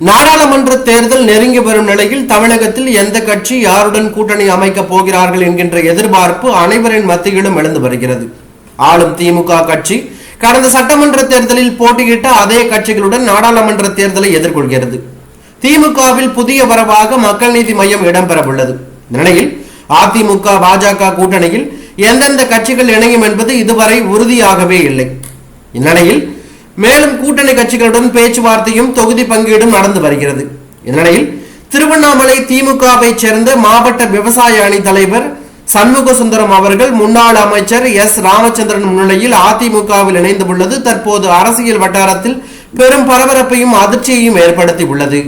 நாடாளுமன்ற தேர்தல் நெருங்கி வரும் நிலையில் தமிழகத்தில் எந்த கட்சி யாருடன் கூட்டணி அமைக்கப் போகிறார்கள் என்கின்ற எதிர்பார்ப்பு அனைவரின் மத்தியிலும் எழுந்து வருகிறது. ஆளும் திமுக கட்சி கடந்த சட்டமன்ற தேர்தலில் போட்டியிட்ட அதே கட்சிகளுடன் நாடாளுமன்ற தேர்தலை எதிர்கொள்கிறது. திமுகவில் புதிய வரவாக மக்கள் நீதி மையம் இடம்பெறவுள்ளது. நிலையில் அதிமுக பாஜக கூட்டணியில் எந்தெந்த கட்சிகள் இணையும் என்பது இதுவரை உறுதியாகவே இல்லை. இந்நிலையில் மேலும் கூட்டணி கட்சிகளுடன் பேச்சுவார்த்தையும் தொகுதி பங்கீடும் நடந்து வருகிறது. இந்நிலையில் திருவண்ணாமலை திமுகவை சேர்ந்த மாவட்ட விவசாய அணி தலைவர் சண்முக சுந்தரம் அவர்கள் முன்னாள் அமைச்சர் எஸ் ராமச்சந்திரன் முன்னிலையில் அதிமுகவில் இணைந்துள்ளது தற்போது அரசியல் வட்டாரத்தில் பெரும் பரபரப்பையும் அதிர்ச்சியையும் ஏற்படுத்தி உள்ளது.